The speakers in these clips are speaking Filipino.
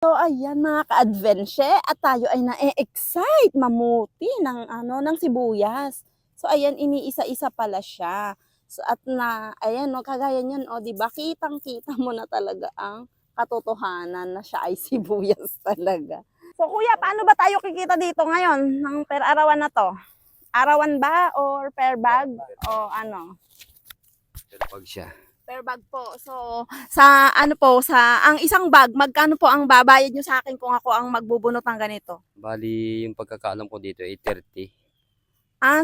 So ayan mga ka-adventure at tayo ay na-e-excite mamuti ng sibuyas. So ayan, iniisa-isa pala siya. So at ayan no, kagaya niyan o, 'di ba? Kitang-kita mo na talaga ang katotohanan na siya ay sibuyas talaga. So kuya, paano ba tayo kikita dito ngayon ng per arawan na 'to? Arawan ba or per bag o ano? Pag siya. Per bag po. So, ang isang bag, magkano po ang babayad nyo sa akin kung ako ang magbubunot ng ganito? Bali, yung pagkakaalam ko dito ay 30.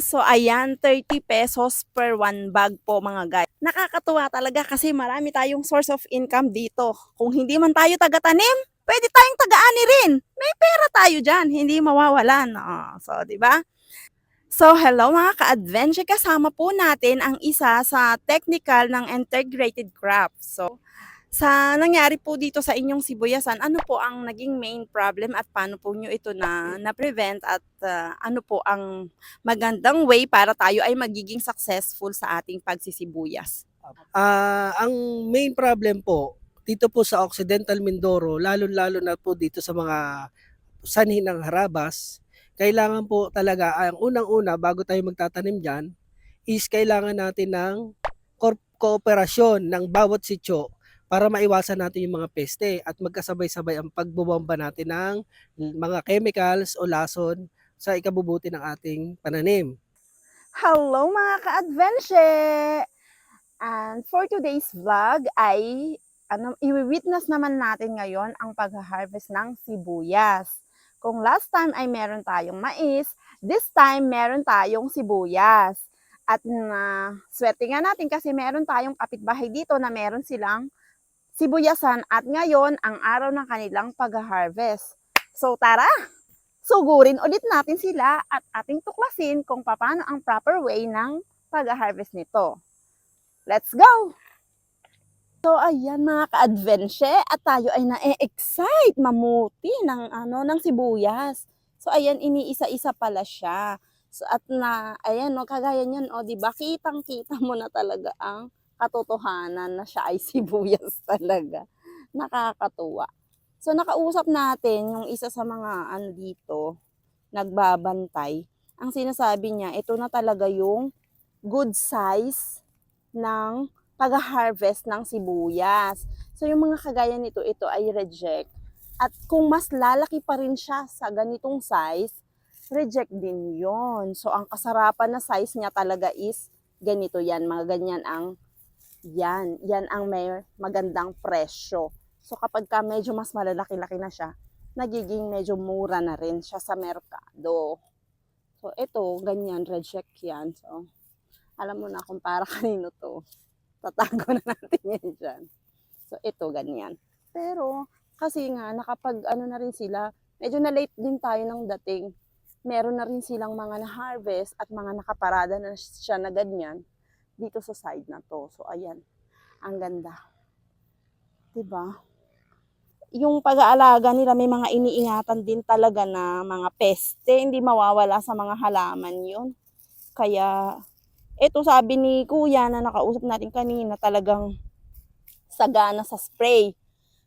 So ayan, 30 pesos per one bag po mga guys. Nakakatuwa talaga kasi marami tayong source of income dito. Kung hindi man tayo taga-tanim, pwede tayong taga-ani rin. May pera tayo dyan, hindi mawawalan. So, di ba? So hello mga ka-adventure, kasama po natin ang isa sa technical ng integrated crops. So sa nangyari po dito sa inyong sibuyasan, ano po ang naging main problem at paano po nyo ito na-prevent at ano po ang magandang way para tayo ay magiging successful sa ating pagsisibuyas? Ang main problem po dito po sa Occidental Mindoro, lalo-lalo na po dito sa mga sanhi ng harabas, kailangan po talaga ang unang-una bago tayo magtatanim diyan is kailangan natin ng kooperasyon ng bawat sityo para maiwasan natin yung mga peste at magkasabay-sabay ang pagbobomba natin ng mga chemicals o lason sa ikabubuti ng ating pananim. Hello mga ka-adventure! And for today's vlog ay i-witness naman natin ngayon ang pag-harvest ng sibuyas. Kung last time ay meron tayong mais, this time meron tayong sibuyas. At swerte nga natin kasi meron tayong kapitbahay dito na meron silang sibuyasan at ngayon ang araw ng kanilang pag-harvest. So tara, sugurin ulit natin sila at ating tuklasin kung paano ang proper way ng pag-harvest nito. Let's go! So ayan mga ka-adventure at tayo ay na-e-excite mamuti ng sibuyas. So ayan, iniisa-isa pala siya. So at ayan no, kagaya niyan o, 'di ba? Kitang-kita mo na talaga ang katotohanan na siya ay sibuyas talaga. Nakakatuwa. So nakausap natin yung isa sa mga dito, nagbabantay. Ang sinasabi niya, ito na talaga yung good size ng pag-harvest ng sibuyas. So yung mga kagaya nito, ito ay reject. At kung mas lalaki pa rin siya sa ganitong size, reject din yon. So ang kasarapan na size niya talaga is ganito yan, mga ganyan ang yan ang may magandang presyo. So kapag ka medyo mas malalaki-laki na siya, nagiging medyo mura na rin siya sa merkado. So ito, ganyan, reject yan. So alam mo na kung para kanino to. Tatago na natin yan dyan. So ito, ganyan. Pero kasi nga, nakapag na rin sila, medyo na late din tayo ng dating. Meron na rin silang mga na-harvest at mga nakaparada na siya na ganyan dito sa side na to. So ayan, ang ganda. Diba? Yung pag-aalaga nila, may mga iniingatan din talaga na mga peste, hindi mawawala sa mga halaman yun. Kaya, ito sabi ni kuya na nakausap natin kanina, talagang sagana sa spray.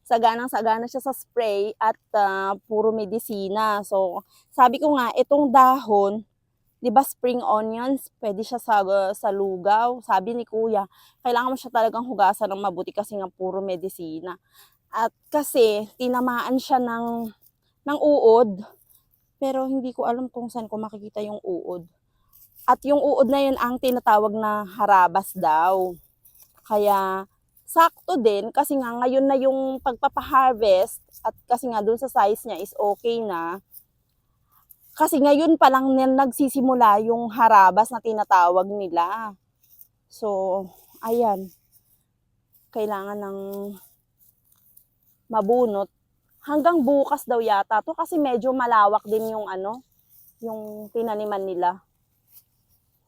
Saganang-sagana siya sa spray at puro medisina. So, sabi ko nga, itong dahon, 'di ba spring onions, pwede siya sa lugaw. Sabi ni kuya, kailangan mo siya talagang hugasan ng mabuti kasi nga puro medisina. At kasi tinamaan siya ng uod, pero hindi ko alam kung saan ko makikita yung uod. At yung uod na yun ang tinatawag na harabas daw. Kaya sakto din kasi nga ngayon na yung pagpapaharvest at kasi nga dun sa size niya is okay na. Kasi ngayon pa lang nagsisimula yung harabas na tinatawag nila. So, ayan. Kailangan ng mabunot. Hanggang bukas daw yata to kasi medyo malawak din yung yung tinaniman nila.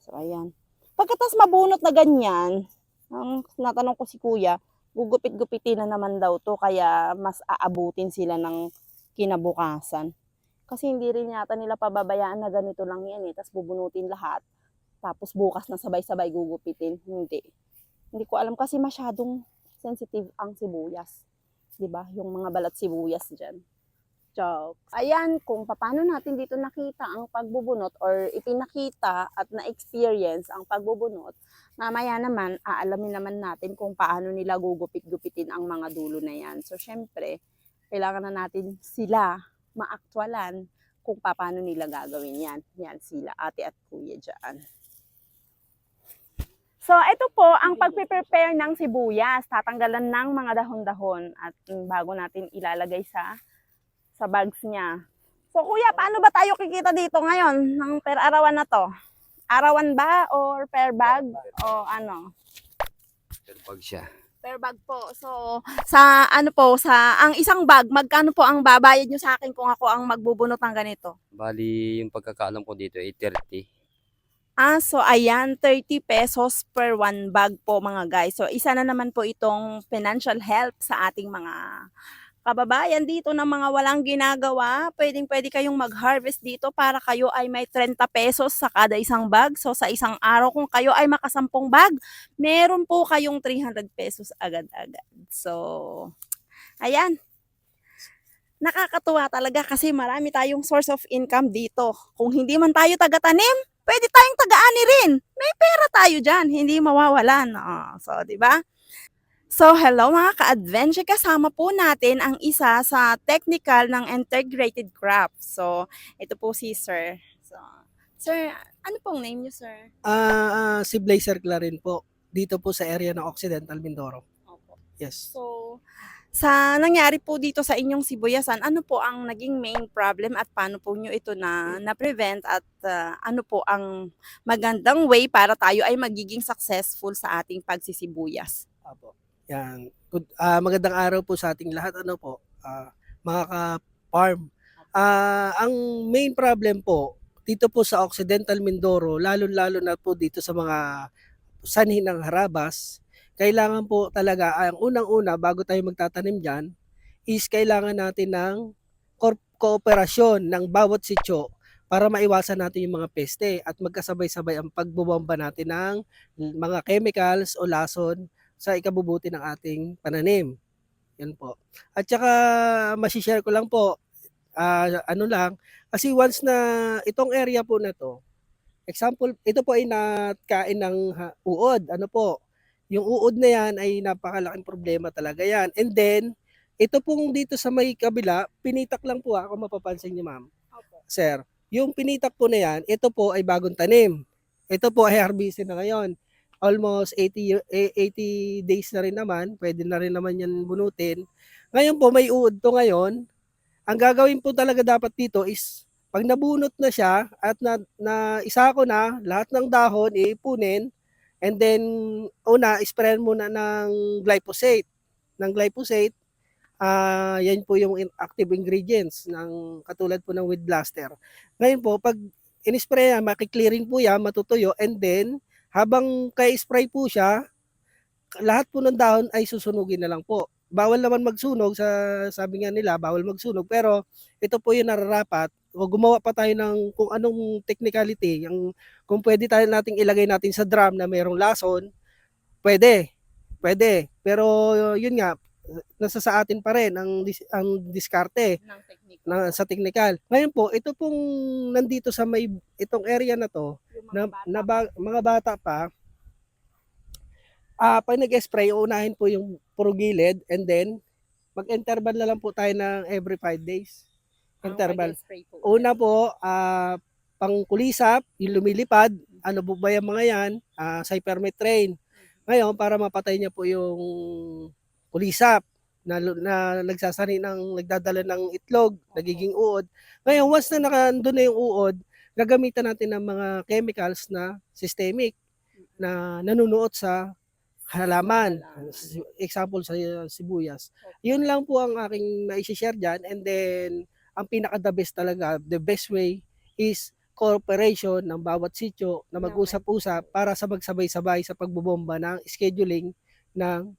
So, ayan. Pagkatas mabunot na ganyan, ang natanong ko si kuya, gugupit-gupitin na naman daw to kaya mas aabutin sila ng kinabukasan. Kasi hindi rin yata nila pababayaan na ganito lang yan tapos bubunutin lahat. Tapos bukas na sabay-sabay gugupitin. Hindi. Hindi ko alam kasi masyadong sensitive ang sibuyas. 'Di ba? Yung mga balat sibuyas diyan. Joke. Ayan, kung paano natin dito nakita ang pagbubunot or ipinakita at na-experience ang pagbubunot, mamaya naman, aalamin naman natin kung paano nila gugupit-gupitin ang mga dulo na yan. So, syempre, kailangan na natin sila maaktwalan kung paano nila gagawin yan. Yan sila, ate at kuya dyan. So, ito po ang pagpe-prepare ng sibuyas. Tatanggalan ng mga dahon-dahon at bago natin ilalagay sa bags niya. So, kuya, paano ba tayo kikita dito ngayon ng per arawan na to? Arawan ba or per bag o ano? Per bag siya. Per bag po. So, sa ano po, sa ang isang bag, magkano po ang babayad nyo sa akin kung ako ang magbubunot ng ganito? Bali, yung pagkakaalam ko dito ay 30. So ayan, 30 pesos per one bag po mga guys. So isa na naman po itong financial help sa ating mga kababayan dito ng mga walang ginagawa. Pwedeng-pwede kayong mag-harvest dito para kayo ay may 30 pesos sa kada isang bag. So sa isang araw kung kayo ay makasampung bag, meron po kayong 300 pesos agad-agad. So ayan, nakakatuwa talaga kasi marami tayong source of income dito. Kung hindi man tayo taga-tanim, pwede tayong taga-ani rin. May pera tayo dyan, hindi mawawalan. So, di ba? So, hello mga ka-adventure. Kasama po natin ang isa sa technical ng integrated crop. So, ito po si Sir. So, Sir, ano pong name niyo, Sir? Si Blazer Clarin po, dito po sa area ng Occidental Mindoro. Opo. Yes. So, sa nangyari po dito sa inyong sibuyasan, ano po ang naging main problem at paano po nyo ito na-prevent at ano po ang magandang way para tayo ay magiging successful sa ating pagsisibuyas? Apo. Yan. Magandang araw po sa ating lahat. Ano po, mga ka-farm. Ang main problem po, dito po sa Occidental Mindoro, lalo-lalo na po dito sa mga sanhi ng harabas, kailangan po talaga, ang unang-una, bago tayo magtatanim dyan, is kailangan natin ng kooperasyon ng bawat sityo para maiwasan natin yung mga peste at magkasabay-sabay ang pagbobomba natin ng mga chemicals o lason sa ikabubuti ng ating pananim. Yan po. At saka masishare ko lang po, ano lang, kasi once na itong area po na to, example, ito po ay nakain ng uod. Ano po, yung uod na yan ay napakalaking problema talaga yan. And then, ito pong dito sa may kabila, pinitak lang po kung mapapansin niyo ma'am. Sir, yung pinitak po na yan, ito po ay bagong tanim. Ito po ay harvested na ngayon. Almost 80 days na rin naman, pwede na rin naman yan bunutin. Ngayon po, may uod to ngayon. Ang gagawin po talaga dapat dito is, pag nabunot na siya at na isa ko na, lahat ng dahon ipunin, and then sprayan muna ng glyphosate. Yan po yung active ingredients ng katulad po ng weed blaster. Ngayon po, pag in-spray yan, makiklearing po yan, matutuyo, and then habang kay-spray po siya, lahat po ng dahon ay susunugin na lang po. Bawal naman magsunog, sabi nga nila, bawal magsunog, pero ito po yung nararapat. O gumawa pa tayo ng kung anong technicality, kung pwede tayo nating ilagay natin sa drum na mayroong lason, pwede. Pero yun nga, nasa sa atin pa rin ang diskarte sa technical. Ngayon po, ito pong nandito sa may itong area na to, mga bata pa, pag nag-spray, unahin po yung puro gilid, and then mag-interval na lang po tayo ng every 5 days. Interval. Una po, pangkulisap, yung lumilipad, ano po ba yung mga yan, cypermethrin. Ngayon, para mapatay niya po yung kulisap na nagdadala ng itlog, nagiging uod. Ngayon, once na nakandun na yung uod, gagamitan natin ng mga chemicals na systemic na nanunuot sa halaman. Example sa sibuyas. Yun lang po ang aking na-share dyan. And then, ang pinaka-the best talaga, the best way is cooperation ng bawat sityo na mag-usap-usap para sa magsabay-sabay sa pagbobomba ng scheduling ng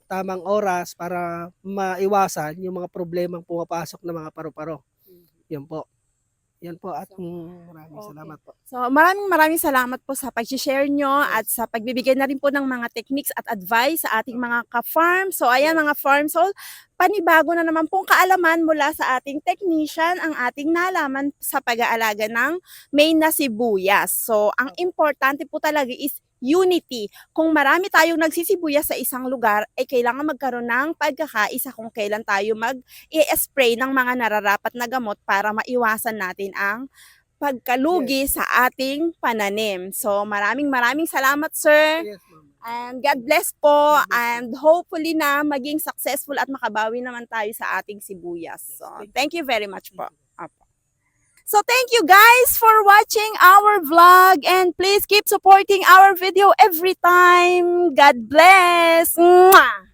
tamang oras para maiwasan yung mga problemang pumapasok ng mga paru-paro. Yun po. Yan po at maraming Okay. salamat po. So, maraming salamat po sa pag-share nyo at sa pagbibigay na rin po ng mga techniques at advice sa ating mga ka-farm. So, ayan mga farm soul, panibago na naman pong kaalaman mula sa ating technician ang ating nalaman sa pag-aalaga ng Maine na sibuyas. So, ang importante po talaga is unity. Kung marami tayong nagsisibuyas sa isang lugar, ay kailangan magkaroon ng pagkakaisa kung kailan tayo mag-i-spray ng mga nararapat na gamot para maiwasan natin ang pagkalugi sa ating pananim. So maraming salamat sir. Yes, ma'am. And God bless po. God bless. And hopefully na maging successful at makabawi naman tayo sa ating sibuyas. So thank you very much po. Apo. So thank you guys for watching our vlog and please keep supporting our video every time. God bless. Mwah!